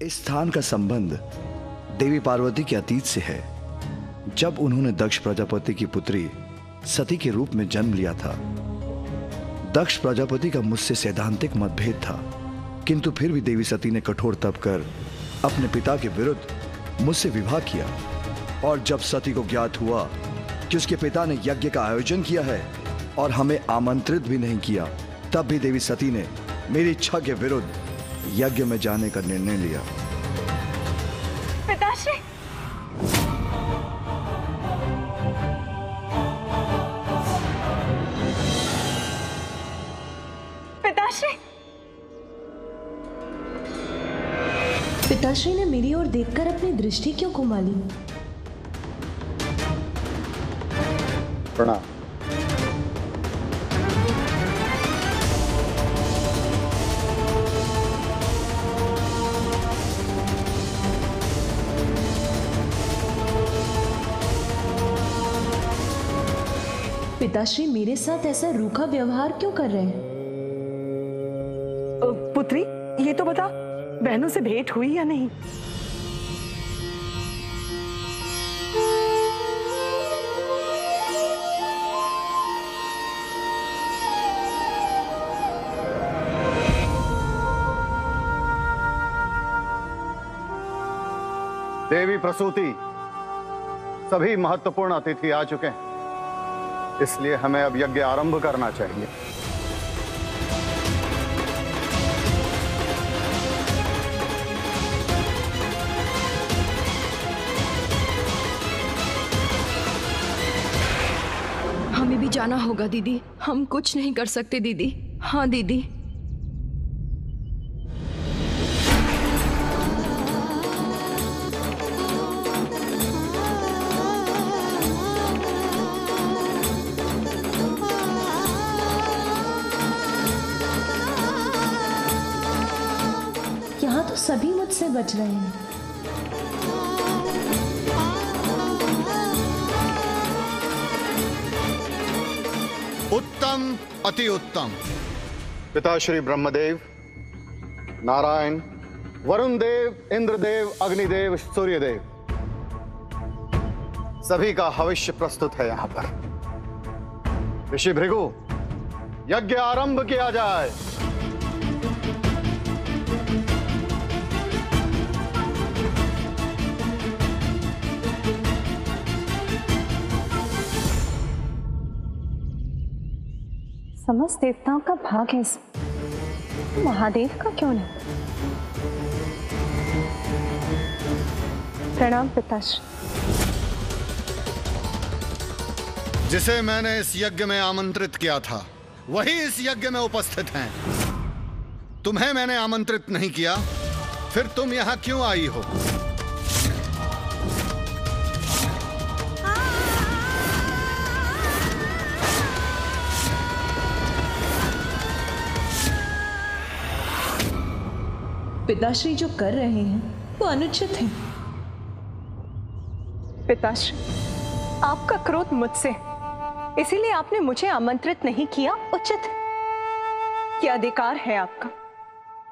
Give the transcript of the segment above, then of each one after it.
इस स्थान का संबंध देवी पार्वती के अतीत से है, जब उन्होंने दक्ष प्रजापति की पुत्री सती के रूप में जन्म लिया था। दक्ष प्रजापति का मुझसे सैद्धांतिक मतभेद था, किंतु फिर भी देवी सती ने कठोर तप कर अपने पिता के विरुद्ध मुझसे विवाह किया। और जब सती को ज्ञात हुआ कि उसके पिता ने यज्ञ का आयोजन किया है और हमें आमंत्रित भी नहीं किया, तब भी देवी सती ने मेरी इच्छा के विरुद्ध यज्ञ में जाने का निर्णय लिया। पिताश्री, पिताश्री, पिताश्री ने मेरी ओर देखकर अपनी दृष्टि क्यों घुमा ली? प्रणाम। पिताश्री मेरे साथ ऐसा रूखा व्यवहार क्यों कर रहे हैं? पुत्री, ये तो बता, बहनों से भेंट हुई या नहीं? देवी प्रसूति, सभी महत्वपूर्ण अतिथि आ चुके हैं, इसलिए हमें अब यज्ञ आरंभ करना चाहिए। हमें भी जाना होगा दीदी, हम कुछ नहीं कर सकते दीदी। हाँ दीदी। यहाँ तो सभी मुझसे बच रहे हैं। उत्तम, अति उत्तम। पिताश्री ब्रह्मदेव, नारायण, वरुण देव, इंद्रदेव, अग्निदेव, सूर्यदेव, सभी का हविष्य प्रस्तुत है यहां पर। ऋषि भृगु, यज्ञ आरंभ किया जाए। समस्त देवताओं का भाग है इसमें, महादेव का क्यों नहीं? प्रणाम पिताश्री। जिसे मैंने इस यज्ञ में आमंत्रित किया था, वही इस यज्ञ में उपस्थित हैं। तुम्हें मैंने आमंत्रित नहीं किया, फिर तुम यहां क्यों आई हो? पिताश्री जो कर रहे हैं वो अनुचित है। पिताश्री, आपका क्रोध मुझसे, इसीलिए आपने मुझे आमंत्रित नहीं किया, उचित है। यह अधिकार है आपका,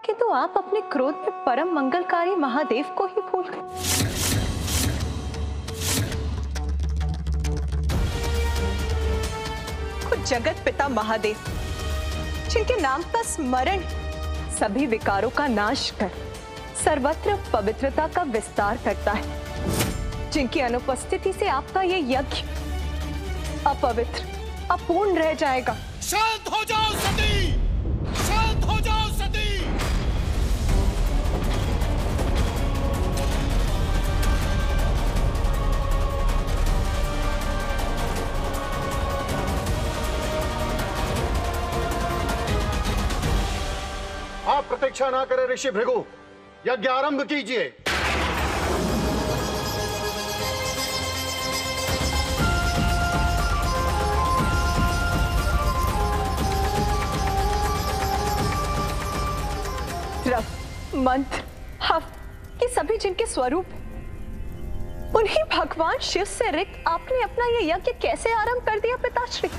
किंतु आप अपने क्रोध में परम मंगलकारी महादेव को ही भूल गए। खुद जगत पिता महादेव, जिनके नाम का स्मरण सभी विकारों का नाश कर सर्वत्र पवित्रता का विस्तार करता है, जिनकी अनुपस्थिति से आपका ये यज्ञ अपवित्र, अपूर्ण रह जाएगा। शांत हो जाओ सती! शांत हो जाओ सती! आप प्रतीक्षा ना करें ऋषि भृगु, यज्ञ आरंभ कीजिए। मंत्र, हव, ये सभी जिनके स्वरूप हैं, उन्हीं भगवान शिव से रिक्त आपने अपना ये यज्ञ कैसे आरंभ कर दिया पिताश्री?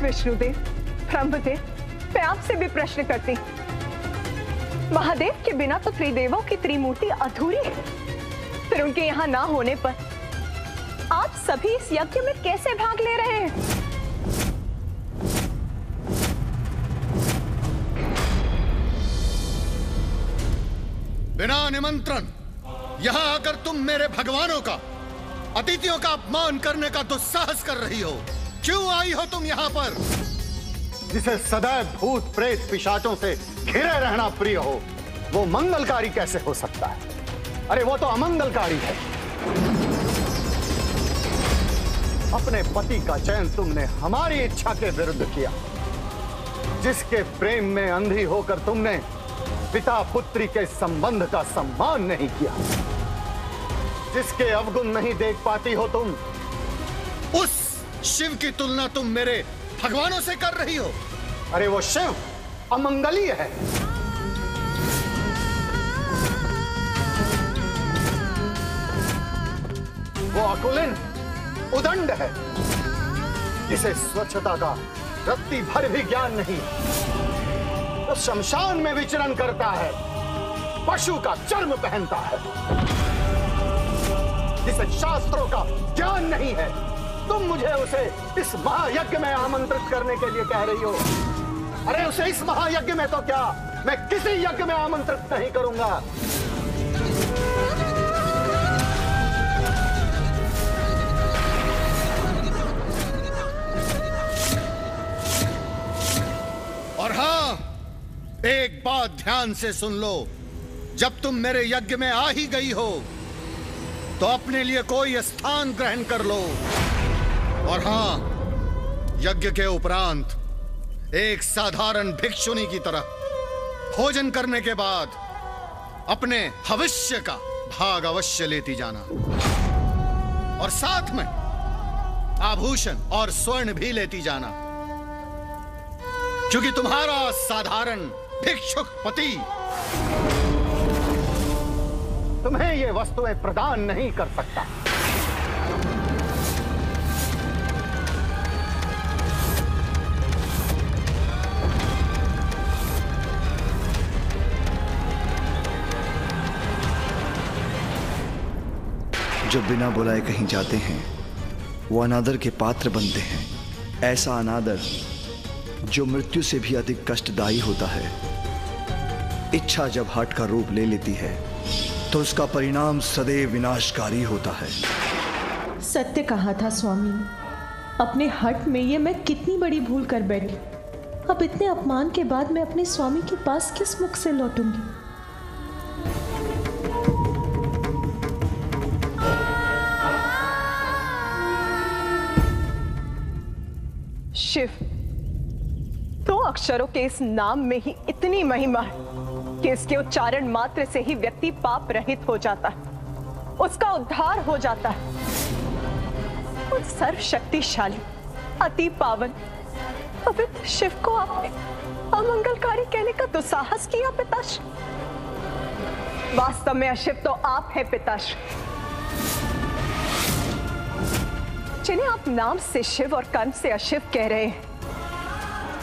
विष्णुदेव, ब्रह्मदेव, मैं आपसे भी प्रश्न करती, महादेव के बिना तो त्रिदेवों की त्रिमूर्ति अधूरी है। फिर उनके यहाँ ना होने पर आप सभी इस यज्ञ में कैसे भाग ले रहे हैं? बिना निमंत्रण यहां आकर तुम मेरे भगवानों का, अतिथियों का अपमान करने का दुस्साहस कर रही हो। क्यों आई हो तुम यहाँ पर? जिसे सदैव भूत प्रेत पिशाचों से घिरे रहना प्रिय हो, वो मंगलकारी कैसे हो सकता है? अरे वो तो अमंगलकारी है। अपने पति का चयन तुमने हमारी इच्छा के विरुद्ध किया। जिसके प्रेम में अंधी होकर तुमने पिता पुत्री के संबंध का सम्मान नहीं किया, जिसके अवगुण नहीं देख पाती हो तुम, उस शिव की तुलना तुम मेरे भगवानों से कर रही हो। अरे वो शिव अमंगलीय है। वो अकुलिन उदंड है, जिसे स्वच्छता का रत्ती भर भी ज्ञान नहीं। वो शमशान में विचरण करता है, पशु का चर्म पहनता है, जिसे शास्त्रों का ज्ञान नहीं है। तुम मुझे उसे इस महायज्ञ में आमंत्रित करने के लिए कह रही हो। अरे उसे इस महायज्ञ में तो क्या, मैं किसी यज्ञ में आमंत्रित नहीं करूंगा। और हां, एक बात ध्यान से सुन लो, जब तुम मेरे यज्ञ में आ ही गई हो तो अपने लिए कोई स्थान ग्रहण कर लो। और हां, यज्ञ के उपरांत एक साधारण भिक्षुनी की तरह भोजन करने के बाद अपने भविष्य का भाग अवश्य लेती जाना, और साथ में आभूषण और स्वर्ण भी लेती जाना, क्योंकि तुम्हारा साधारण भिक्षुक पति तुम्हें ये वस्तुएं प्रदान नहीं कर सकता। जो बिना बुलाए कहीं जाते हैं वो अनादर के पात्र बनते हैं। ऐसा अनादर जो मृत्यु से भी अधिक कष्टदायी होता है। इच्छा जब हठ का रूप ले लेती है तो उसका परिणाम सदैव विनाशकारी होता है। सत्य कहा था स्वामी ने। अपने हठ में ये मैं कितनी बड़ी भूल कर बैठी। अब इतने अपमान के बाद मैं अपने स्वामी के पास किस मुख से लौटूंगी? शिव, 2 अक्षरों के इस नाम में ही इतनी महिमा है कि इसके उच्चारण मात्र से ही व्यक्ति पाप रहित हो जाता है, उसका उद्धार हो जाता है। उस सर्वशक्तिशाली, अति पावन, पवित्र शिव को आपने अमंगलकारी कहने का दुस्साहस किया पिताश्री। वास्तव में अशिव तो आप हैं पिताश्री। जिन्हें आप नाम से शिव और कर्म से अशिव कह रहे हैं,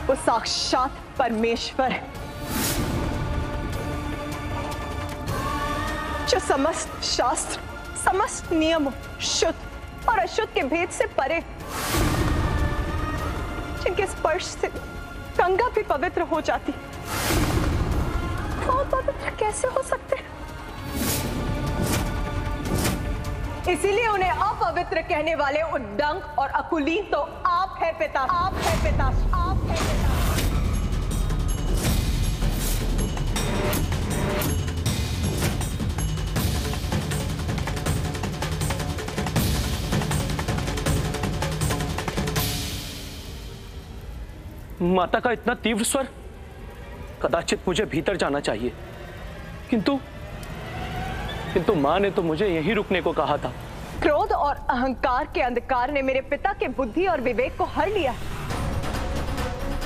वो साक्षात परमेश्वर है, जो समस्त शास्त्र, समस्त नियमों, शुद्ध और अशुद्ध के भेद से परे, जिनके स्पर्श से गंगा भी पवित्र हो जाती। वो पवित्र कैसे हो सकते हैं? इसीलिए उन्हें अपवित्र कहने वाले उद्दंड और अकुलीन तो आप है पिता, आप है पिता, आप है पिता। माता का इतना तीव्र स्वर, कदाचित मुझे भीतर जाना चाहिए, किंतु मां ने तो मुझे यहीं रुकने को कहा था। क्रोध और अहंकार के अंधकार ने मेरे पिता के बुद्धि और विवेक को हर लिया,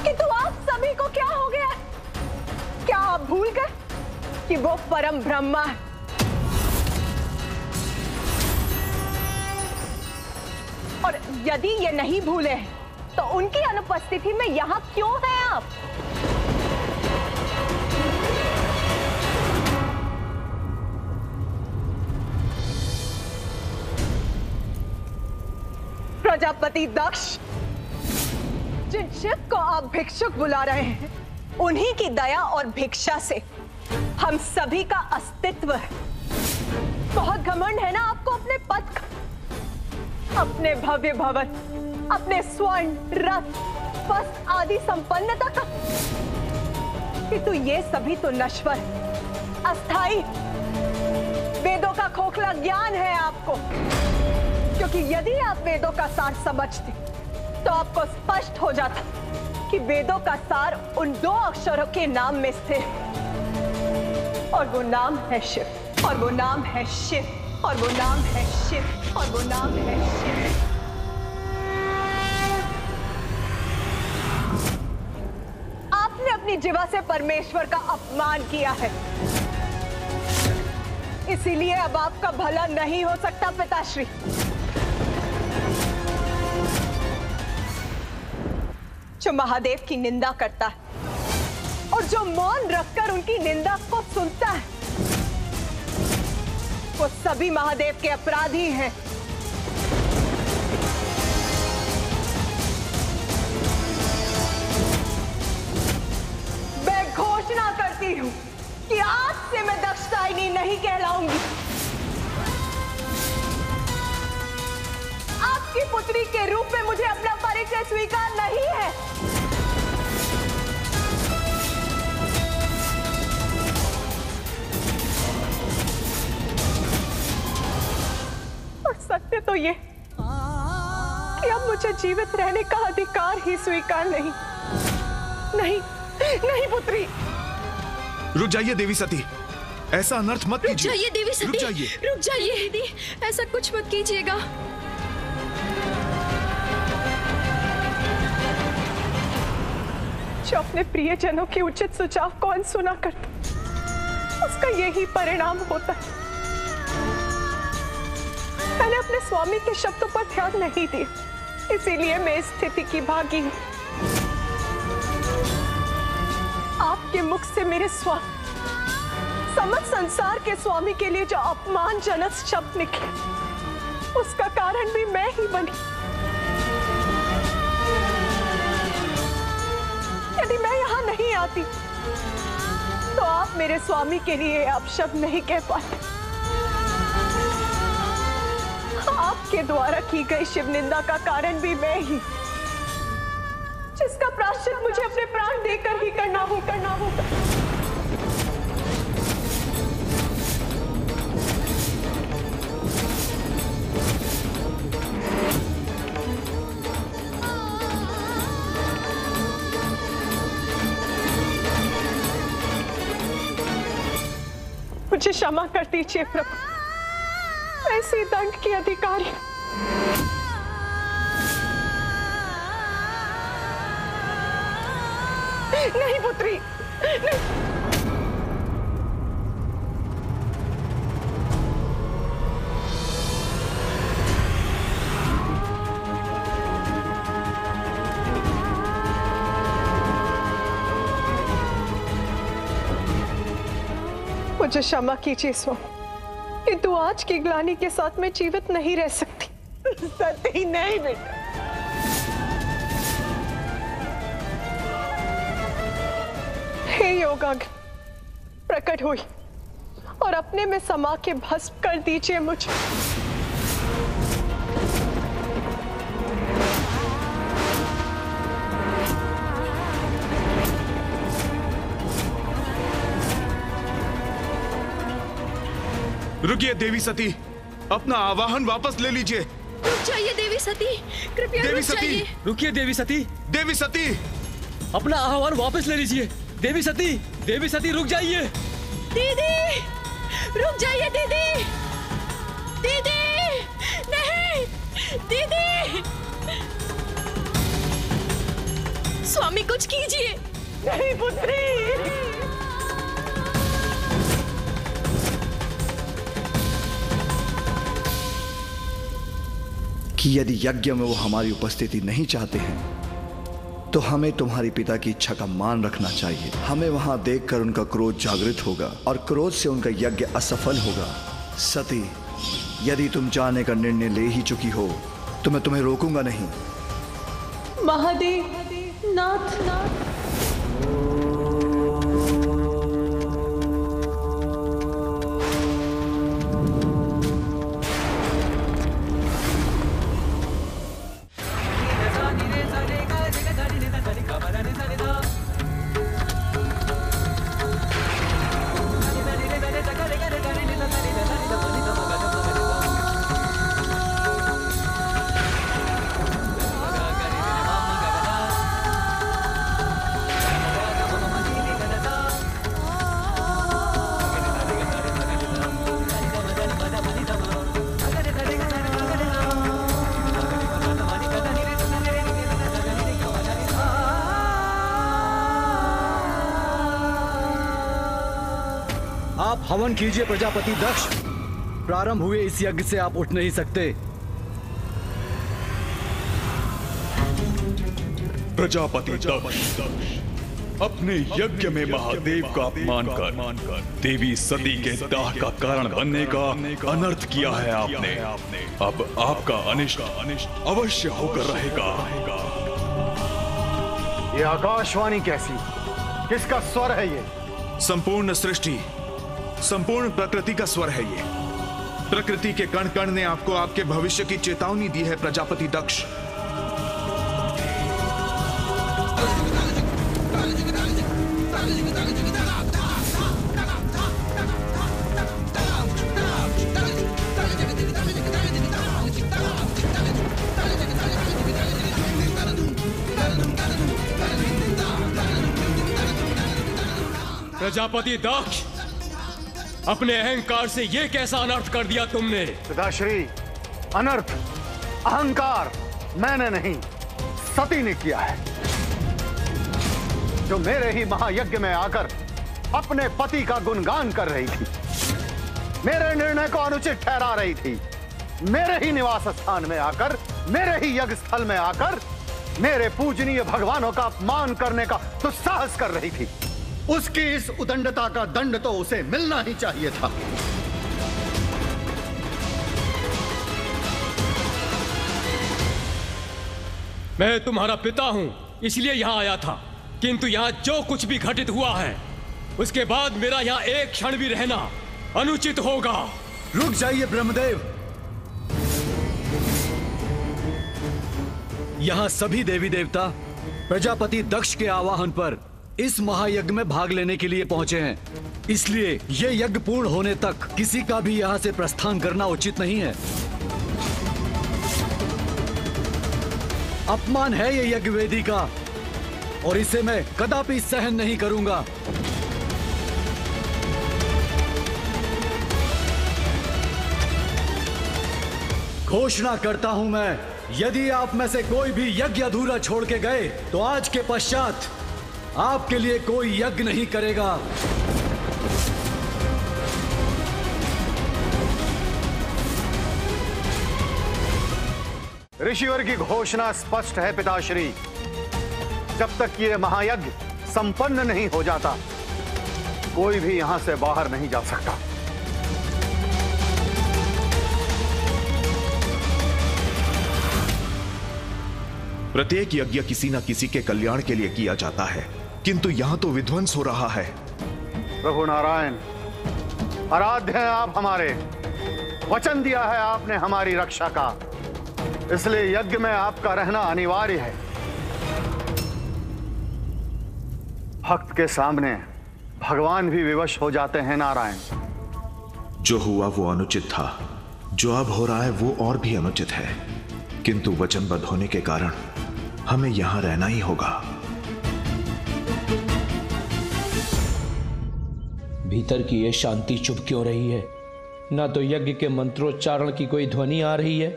किंतु आप सभी को क्या हो गया? क्या आप भूल गए कि वो परम ब्रह्मा है? और यदि ये नहीं भूले तो उनकी अनुपस्थिति में यहां क्यों हैं आप? प्रजापति दक्ष, जिन शिव को आप भिक्षुक बुला रहे हैं, उन्हीं की दया और भिक्षा से हम सभी का अस्तित्व है। बहुत घमंड है ना आपको अपने पद का, अपने भव्य भवन, अपने स्वर्ण, रथ, वस्त्र आदि संपन्नता का, किंतु ये सभी तो नश्वर, अस्थाई, वेदों का खोखला ज्ञान है आपको। क्योंकि यदि आप वेदों का सार समझते तो आपको स्पष्ट हो जाता कि वेदों का सार उन दो अक्षरों के नाम में स्थिर है, और वो नाम है शिव, और वो नाम है शिव, और वो नाम है शिव, और वो नाम है शिव। आपने अपनी जीवा से परमेश्वर का अपमान किया है, इसीलिए अब आपका भला नहीं हो सकता पिताश्री। जो महादेव की निंदा करता है और जो मौन रखकर उनकी निंदा को सुनता है, वो सभी महादेव के अपराधी हैं। मैं घोषणा करती हूं कि आज से मैं दक्षदायिनी नहीं कहलाऊंगी। आपकी पुत्री के रूप में मुझे अपना परिचय स्वीकार नहीं है। और सत्य तो ये कि अब मुझे जीवित रहने का अधिकार ही स्वीकार नहीं। नहीं, नहीं पुत्री। रुक जाइए देवी सती, ऐसा अनर्थ मत कीजिए। रुक जाइए देवी सती, रुक जाइए, रुक जाइए दीदी, ऐसा कुछ मत कीजिएगा। जो अपने प्रियजनों के उचित सुझाव को अनसुना करता, उसका यही परिणाम होता है। मैंने अपने स्वामी के शब्दों पर ध्यान नहीं दिया, इसीलिए मैं इस स्थिति की भागी हूं। आपके मुख से मेरे स्वामी, समस्त संसार के स्वामी के लिए जो अपमानजनक शब्द निकले, उसका कारण भी मैं ही बनी। यदि मैं यहां नहीं आती तो आप मेरे स्वामी के लिए आप शब्द नहीं कह पाते। आपके द्वारा की गई शिव निंदा का कारण भी मैं ही, जिसका प्रायश्चित मुझे अपने प्राण देकर ही करना होगा। मुझे क्षमा कर दीजिए प्रभु, ऐसे दंड की अधिकारी। नहीं पुत्री, नहीं। मुझे क्षमा कीजिए स्वामी, किंतु आज की ग्लानि के साथ मैं जीवित नहीं रह सकती। सती नहीं बेटा। हे योगाग्नि, प्रकट हुई और अपने में समा के भस्म कर दीजिए मुझे। रुकिए देवी सती, अपना आवाहन वापस ले लीजिए। रुक जाइए देवी सती, कृपया देवी रुक सती, जाइए। रुकिए देवी सती, देवी सती, अपना आह्वान वापस ले लीजिए। देवी सती, देवी सती रुक जाइए। दीदी, रुक जाइए दीदी, दीदी, नहीं, दीदी, स्वामी कुछ कीजिए। नहीं पुत्री, कि यदि यज्ञ में वो हमारी उपस्थिति नहीं चाहते हैं तो हमें तुम्हारी पिता की इच्छा का मान रखना चाहिए। हमें वहां देखकर उनका क्रोध जागृत होगा और क्रोध से उनका यज्ञ असफल होगा। सती, यदि तुम जाने का निर्णय ले ही चुकी हो तो मैं तुम्हें रोकूंगा नहीं। महादेव, नाथ, नाथ। आप हवन कीजिए प्रजापति दक्ष। प्रारंभ हुए इस यज्ञ से आप उठ नहीं सकते। प्रजापति दक्ष, अपने यज्ञ में महादेव का अपमान कर देवी सती के दाह का कारण बनने का अनर्थ किया है आपने। अब आपका अनिष्ट अवश्य होकर रहेगा। ये आकाशवाणी कैसी? किसका स्वर है ये? संपूर्ण सृष्टि, संपूर्ण प्रकृति का स्वर है ये। प्रकृति के कण कण ने आपको आपके भविष्य की चेतावनी दी है प्रजापति दक्ष। प्रजापति दक्ष, अपने अहंकार से ये कैसा अनर्थ कर दिया तुमने? पिताश्री, अनर्थ अहंकार मैंने नहीं, सती ने किया है, जो मेरे ही महायज्ञ में आकर अपने पति का गुणगान कर रही थी, मेरे निर्णय को अनुचित ठहरा रही थी, मेरे ही निवास स्थान में आकर, मेरे ही यज्ञ स्थल में आकर मेरे पूजनीय भगवानों का अपमान करने का दुस्साहस कर रही थी। उसकी इस उदंडता का दंड तो उसे मिलना ही चाहिए था। मैं तुम्हारा पिता हूं, इसलिए यहां आया था, किंतु यहां जो कुछ भी घटित हुआ है उसके बाद मेरा यहां एक क्षण भी रहना अनुचित होगा। रुक जाइए ब्रह्मदेव। यहां सभी देवी देवता प्रजापति दक्ष के आवाहन पर इस महायज्ञ में भाग लेने के लिए पहुंचे हैं, इसलिए ये यज्ञ पूर्ण होने तक किसी का भी यहां से प्रस्थान करना उचित नहीं है। अपमान है ये यज्ञ वेदी का, और इसे मैं कदापि सहन नहीं करूंगा। घोषणा करता हूं मैं, यदि आप में से कोई भी यज्ञ अधूरा छोड़ के गए तो आज के पश्चात आपके लिए कोई यज्ञ नहीं करेगा। ऋषिवर की घोषणा स्पष्ट है पिताश्री, जब तक ये महायज्ञ संपन्न नहीं हो जाता कोई भी यहां से बाहर नहीं जा सकता। प्रत्येक यज्ञ किसी न किसी के कल्याण के लिए किया जाता है, किंतु यहां तो विध्वंस हो रहा है। प्रभु नारायण, आराध्य हैं आप हमारे, वचन दिया है आपने हमारी रक्षा का, इसलिए यज्ञ में आपका रहना अनिवार्य है। भक्त के सामने भगवान भी विवश हो जाते हैं नारायण। जो हुआ वो अनुचित था, जो अब हो रहा है वो और भी अनुचित है, किंतु वचनबद्ध होने के कारण हमें यहां रहना ही होगा। भीतर की ये शांति चुप क्यों रही है? ना तो यज्ञ के मंत्रोच्चारण की कोई ध्वनि आ रही है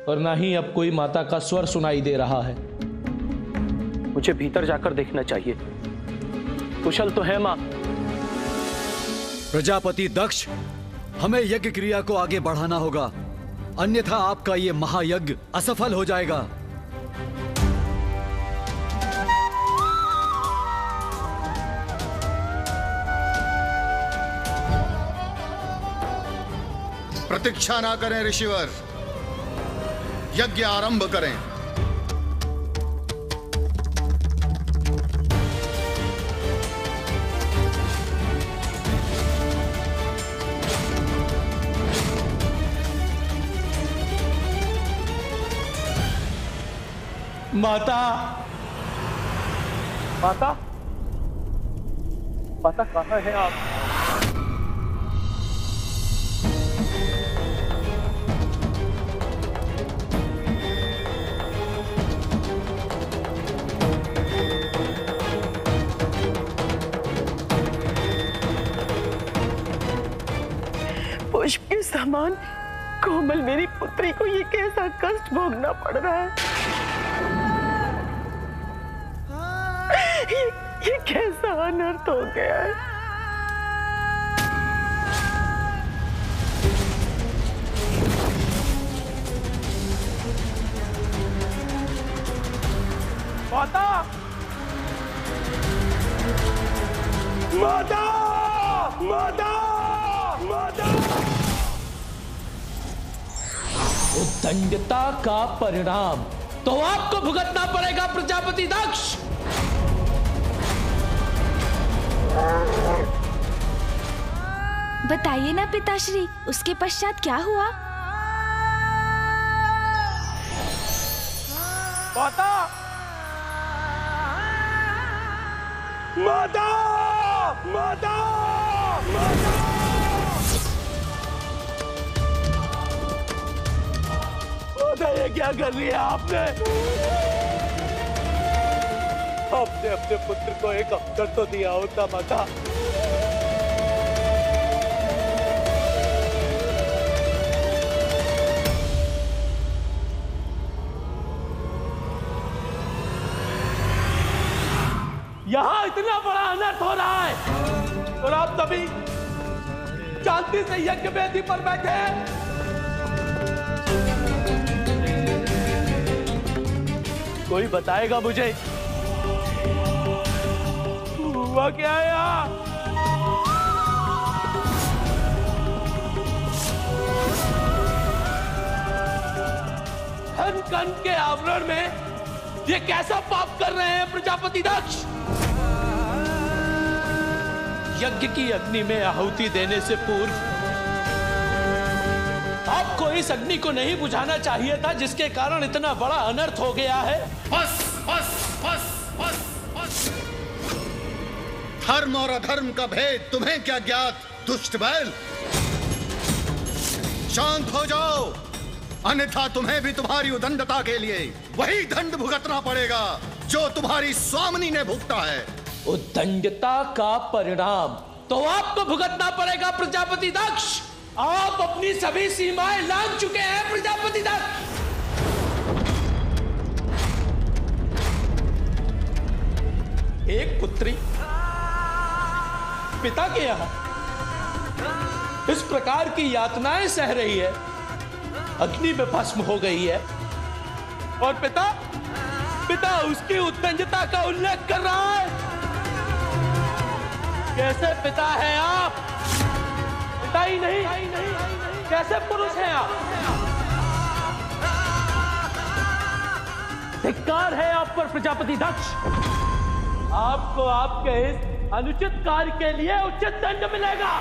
और ना ही अब कोई माता का स्वर सुनाई दे रहा है। मुझे भीतर जाकर देखना चाहिए। कुशल तो है मां। प्रजापति दक्ष, हमें यज्ञ क्रिया को आगे बढ़ाना होगा, अन्यथा आपका ये महायज्ञ असफल हो जाएगा। प्रतीक्षा ना करें ऋषिवर, यज्ञ आरंभ करें। माता, माता, माता कहाँ है आप? पुष्प के समान कोमल मेरी पुत्री को ये कैसा कष्ट भोगना पड़ रहा है। ये कैसा अनर्थ हो गया है। माता, माता, माता, माता। उद्दंडता का परिणाम तो आपको भुगतना पड़ेगा प्रजापति दक्ष। बताइए ना पिताश्री, उसके पश्चात क्या हुआ? माता, माता, माता, माता। माता, ये क्या कर लिया आपने? आपने अपने पुत्र को एक अवसर तो दिया होता माता। यहाँ इतना बड़ा अनर्थ हो रहा है और आप तभी शांति से यज्ञ वेदी पर बैठे हैं। कोई बताएगा मुझे हुआ क्या है यहाँ? धन कण के आवरण में ये कैसा पाप कर रहे हैं प्रजापति दक्ष? यज्ञ की अग्नि में आहुति देने से पूर्व आपको इस अग्नि को नहीं बुझाना चाहिए था, जिसके कारण इतना बड़ा अनर्थ हो गया है। बस बस बस बस बस। धर्म और अधर्म का भेद तुम्हें क्या ज्ञात, दुष्ट बैल? शांत हो जाओ, अन्यथा तुम्हें भी तुम्हारी उदंडता के लिए वही दंड भुगतना पड़ेगा जो तुम्हारी स्वामिनी ने भुगता है। उद्दंडता का परिणाम तो आपको भुगतना पड़ेगा प्रजापति दक्ष। आप अपनी सभी सीमाएं लांघ चुके हैं प्रजापति दक्ष। एक पुत्री पिता के यहां इस प्रकार की यातनाएं सह रही है, अग्नि में भस्म हो गई है, और पिता उसकी उद्दंडता का उल्लेख कर रहा है। कैसे पिता है आप? पिता ही नहीं, कैसे पुरुष हैं आप? धिक्कार है आप पर प्रजापति दक्ष। आपको आपके इस अनुचित कार्य के लिए उचित दंड मिलेगा।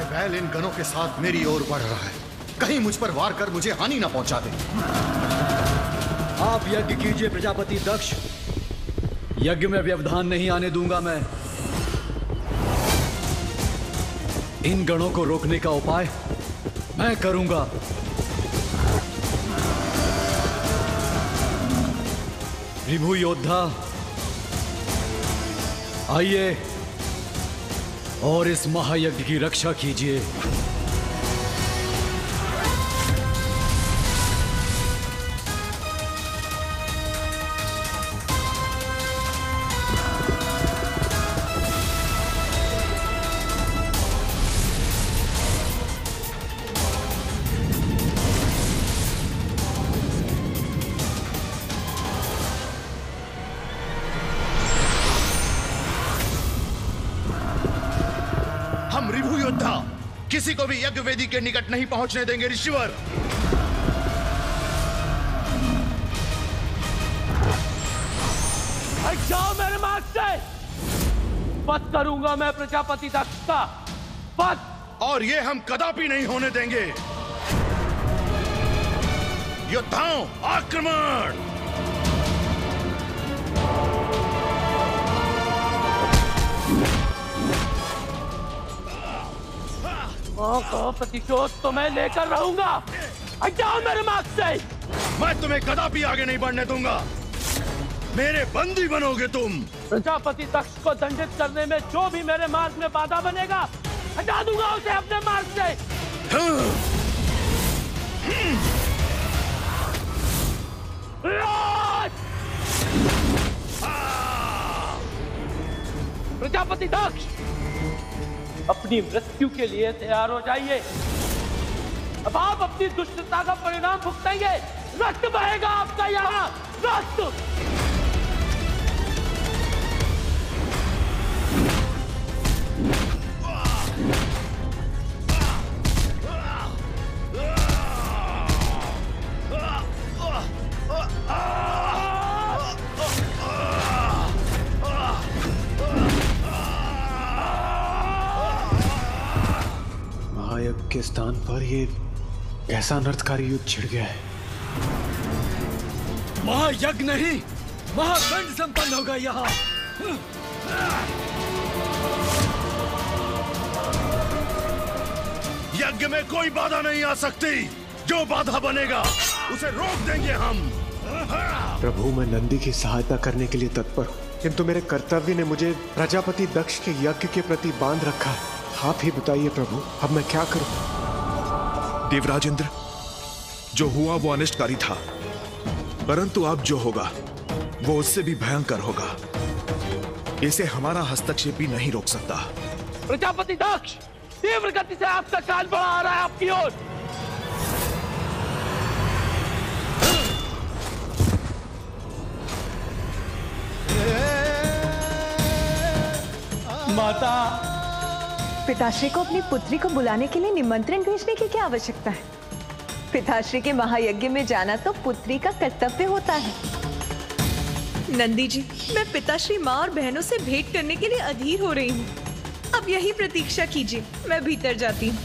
बैल इन गणों के साथ मेरी ओर बढ़ रहा है, कहीं मुझ पर वार कर मुझे हानि ना पहुंचा दे। आप यज्ञ कीजिए प्रजापति दक्ष, यज्ञ में व्यवधान नहीं आने दूंगा मैं। इन गणों को रोकने का उपाय मैं करूंगा। रिभु योद्धा आइए और इस महायज्ञ की रक्षा कीजिए। भृगु योद्धा किसी को भी यज्ञ वेदी के निकट नहीं पहुंचने देंगे ऋषिवर। जाओ मेरे मार्ग से। वध करूंगा मैं प्रजापति दक्ष का वध, और ये हम कदापि नहीं होने देंगे। योद्धाओं आक्रमण। प्रतिशोध तो मैं लेकर रहूंगा। जाओ मेरे मार्ग से। मैं तुम्हें कदापि आगे नहीं बढ़ने दूंगा। मेरे बंदी बनोगे तुम। प्रजापति दक्ष को दंडित करने में जो भी मेरे मार्ग में बाधा बनेगा, हटा दूंगा उसे अपने मार्ग से। प्रजापति दक्ष, अपनी मृत्यु के लिए तैयार हो जाइए। अब आप अपनी दुष्टता का परिणाम भुगतेंगे। रक्त बहेगा आपका यहाँ, रक्त। महायज्ञ के स्थान पर ये कैसा अनर्थकारी युद्ध छिड़ गया है। महायज्ञ नहीं, महादंड संपन्न होगा यहाँ। यज्ञ में कोई बाधा नहीं आ सकती। जो बाधा बनेगा उसे रोक देंगे हम। प्रभु, मैं नंदी की सहायता करने के लिए तत्पर हूँ, किंतु मेरे कर्तव्य ने मुझे प्रजापति दक्ष के यज्ञ के प्रति बांध रखा है। आप ही बताइए प्रभु, अब मैं क्या करूं? देवराजेंद्र, जो हुआ वो अनिष्टकारी था, परंतु अब जो होगा वो उससे भी भयंकर होगा। इसे हमारा हस्तक्षेप भी नहीं रोक सकता। प्रजापति दक्ष, तीव्र गति से आपका काल बढ़ा आ रहा है आपकी ओर। माता, पिताश्री को अपनी पुत्री को बुलाने के लिए निमंत्रण भेजने की क्या आवश्यकता है? पिताश्री के महायज्ञ में जाना तो पुत्री का कर्तव्य होता है। नंदी जी, मैं पिताश्री माँ और बहनों से भेंट करने के लिए अधीर हो रही हूँ। अब यही प्रतीक्षा कीजिए, मैं भीतर जाती हूँ।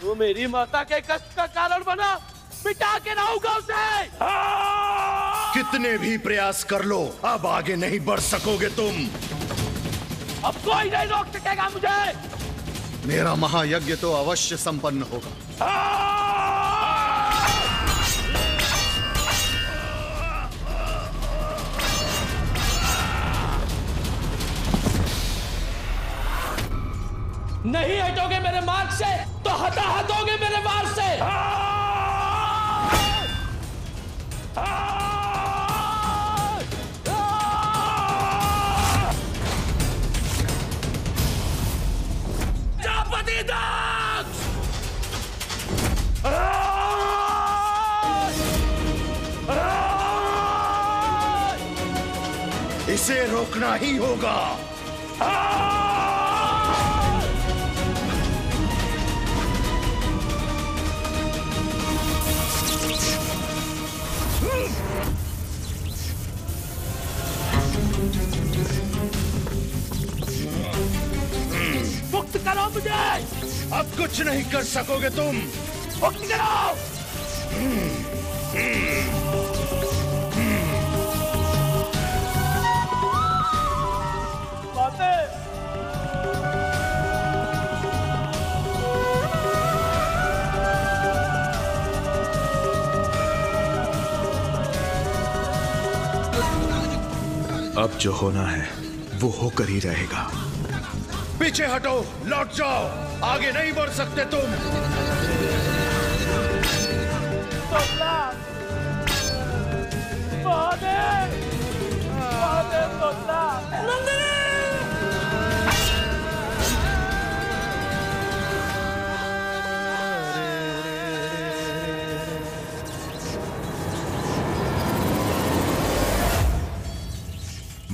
वो मेरी माता के कष्ट का कारण बना, मिटा के रहूंगा उसे। कितने भी प्रयास कर लो, अब आगे नहीं बढ़ सकोगे तुम। अब कोई नहीं रोक सकेगा मुझे। मेरा महायज्ञ तो अवश्य संपन्न होगा। नहीं हटोगे मेरे मार्ग से तो हटोगे मेरे मार्ग से। प्रजापति दक्ष, इसे रोकना ही होगा। मुक्त करो मुझे। अब कुछ नहीं कर सकोगे तुम। मुक्त करो। अब जो होना है वो होकर ही रहेगा। पीछे हटो, लौट जाओ, आगे नहीं बढ़ सकते तुम। महादेव,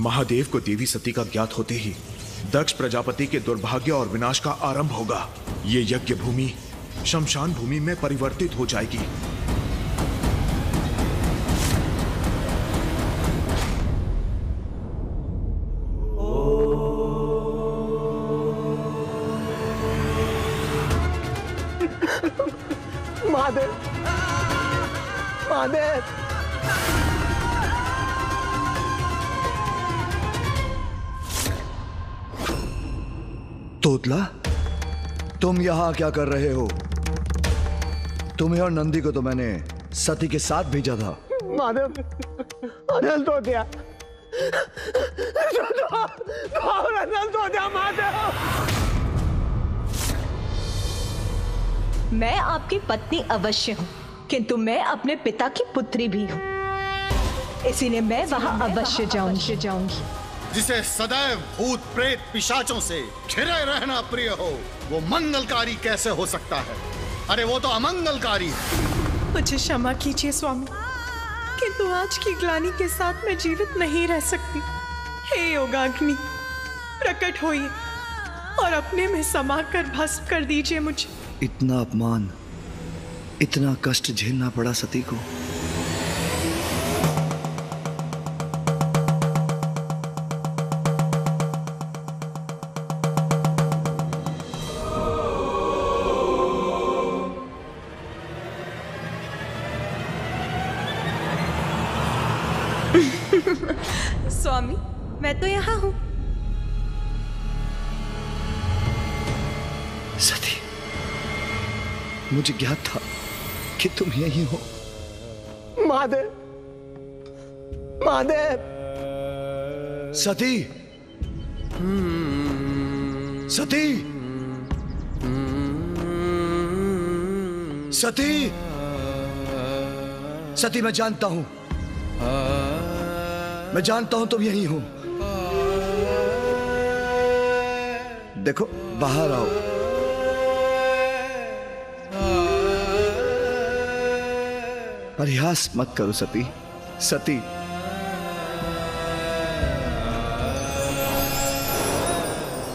महादेव को देवी सती का ज्ञात होते ही दक्ष प्रजापति के दुर्भाग्य और विनाश का आरंभ होगा। ये यज्ञ भूमि शमशान भूमि में परिवर्तित हो जाएगी। महादेव, महादेव। तोतला, तुम यहां क्या कर रहे हो? तुम्हें और नंदी को तो मैंने सती के साथ भेजा था। महादेव, अनल तो दिया, अनल तो दिया महादेव। मैं आपकी पत्नी अवश्य हूँ, किंतु मैं अपने पिता की पुत्री भी हूँ, इसीलिए मैं वहां अवश्य जाऊंगी। जिसे सदैव भूत प्रेत पिशाचों से घिरे रहना प्रिय हो, वो मंगलकारी कैसे हो सकता है? अरे वो तो अमंगलकारी है। मुझे क्षमा कीजिए स्वामी, किंतु आज की ग्लानि के साथ मैं जीवित नहीं रह सकती। हे योगाग्नि, प्रकट होइए और अपने में समाकर भस्म कर दीजिए मुझे। इतना अपमान, इतना कष्ट झेलना पड़ा सती को। स्वामी, मैं तो यहाँ हूँ। सती, मुझे ज्ञात था कि तुम यही हो। महादेव, महादेव। सती, सती, सती, सती, मैं जानता हूं, मैं जानता हूं तुम यही हो। देखो, बाहर आओ। परिहास मत करो सती। सती,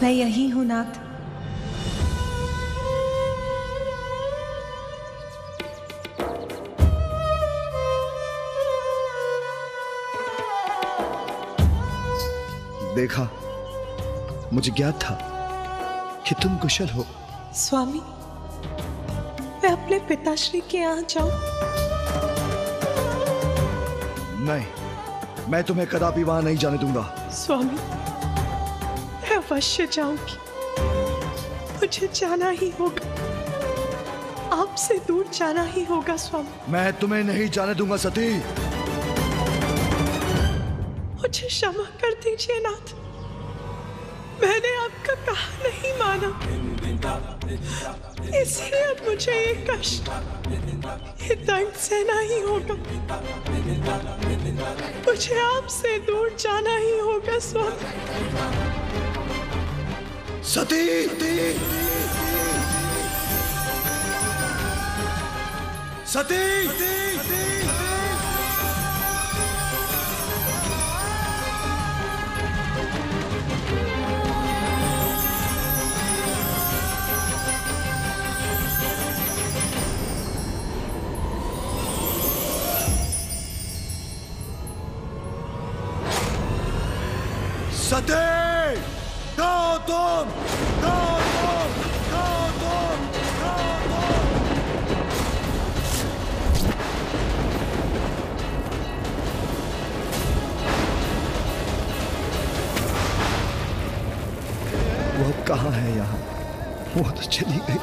मैं यही हूं नाथ। देखा, मुझे ज्ञात था कि तुम कुशल हो। स्वामी, मैं अपने पिताश्री के यहाँ जाऊं? नहीं, मैं तुम्हें कदापि वहां नहीं जाने दूंगा। स्वामी, मैं अवश्य जाऊंगी। मुझे जाना ही होगा, आपसे दूर जाना ही होगा स्वामी। मैं तुम्हें नहीं जाने दूंगा सती। मुझे क्षमा कर दीजिए नाथ, मैंने आपका कहा नहीं माना, इसलिए अब मुझे ये कष्ट, ये दर्द सहना ही होगा। मुझे आपसे दूर जाना ही होगा स्वामी। सती, सती, सती, दो तुम, दो तुम, दो तुम, दो तुम। वो अब कहाँ है? यहाँ वो तो चली गई।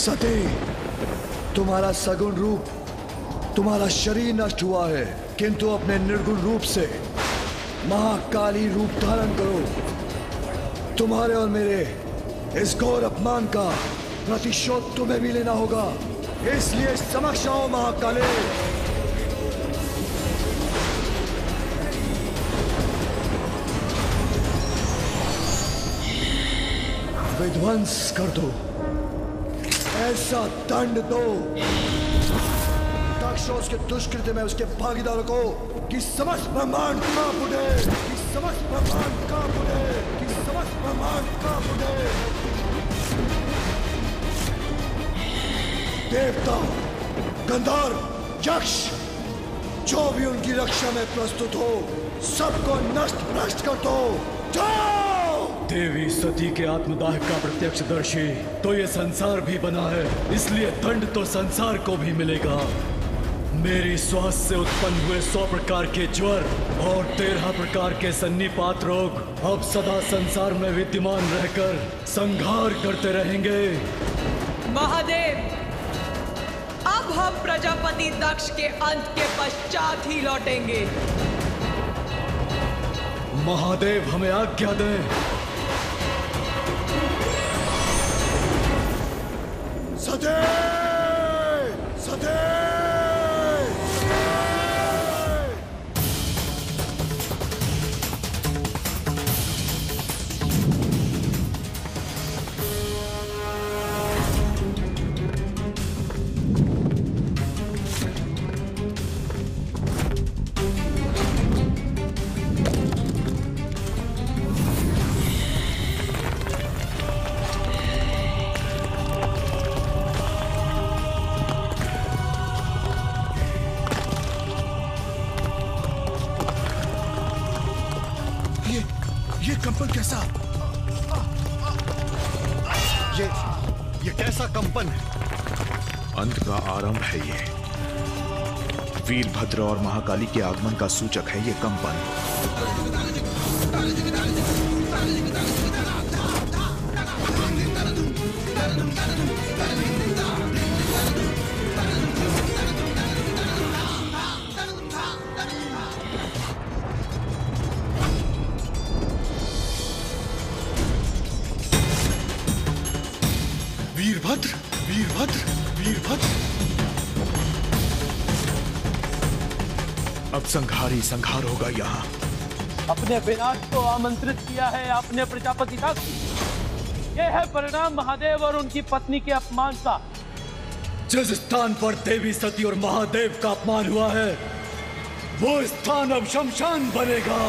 सती, तुम्हारा सगुण रूप, तुम्हारा शरीर नष्ट हुआ है, किंतु अपने निर्गुण रूप से महाकाली रूप धारण करो। तुम्हारे और मेरे इस घोर अपमान का प्रतिशोध तुम्हें भी लेना होगा, इसलिए समक्ष आओ महाकाली। विध्वंस कर दो, ऐसा दंड दो दक्ष और उसके दुष्कृत्य में उसके भागीदारों को कि समस्त ब्रह्मांड कांप उठे, कि समस्त ब्रह्मांड कांप उठे, कि समस्त ब्रह्मांड कांप उठे। देवता, गंधर्व, यक्ष, जो भी उनकी रक्षा में प्रस्तुत हो, सबको नष्ट भ्रष्ट कर दो। जाओ! देवी सती के आत्मदाह का प्रत्यक्षदर्शी तो ये संसार भी बना है, इसलिए दंड तो संसार को भी मिलेगा। मेरी श्वास से उत्पन्न हुए 100 प्रकार के ज्वर और 13 प्रकार के सन्निपात रोग अब सदा संसार में विद्यमान रहकर संहार करते रहेंगे। महादेव, अब हम प्रजापति दक्ष के अंत के पश्चात ही लौटेंगे। महादेव हमें आज्ञा दें। सते! सते! ये कंपन कैसा? ये कैसा कंपन है? अंत का आरंभ है ये। वीरभद्र और महाकाली के आगमन का सूचक है ये कंपन। वीरभद्र, वीरभद्र, वीरभद्र। अब संहार ही संहार होगा यहाँ। अपने विनाश को आमंत्रित किया है आपने प्रजापति दक्ष। ये है परिणाम महादेव और उनकी पत्नी के अपमान का। जिस स्थान पर देवी सती और महादेव का अपमान हुआ है, वो स्थान अब शमशान बनेगा।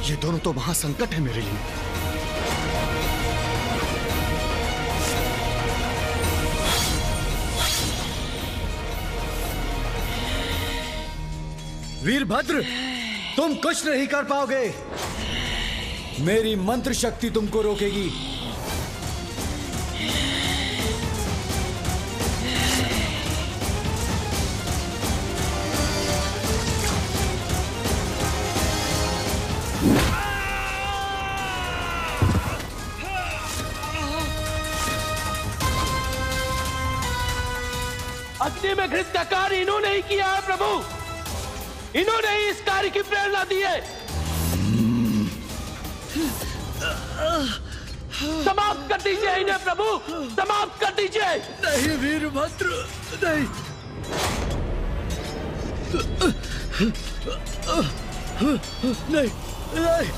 ये दोनों तो महासंकट है मेरे लिए। वीरभद्र, तुम कुछ नहीं कर पाओगे। मेरी मंत्र शक्ति तुमको रोकेगी। अग्नि में घृत का कार्य इन्होंने ही किया है प्रभु। इन्होंने ही इस कार्य की प्रेरणा दी है। समाप्त कर दीजिए इन्हें प्रभु, समाप्त कर दीजिए। नहीं वीरभद्र, नहीं। नहीं, नहीं।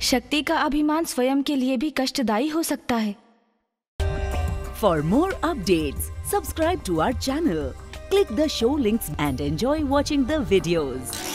शक्ति का अभिमान स्वयं के लिए भी कष्टदायी हो सकता है। For more updates, subscribe to our channel, click the show links and enjoy watching the videos.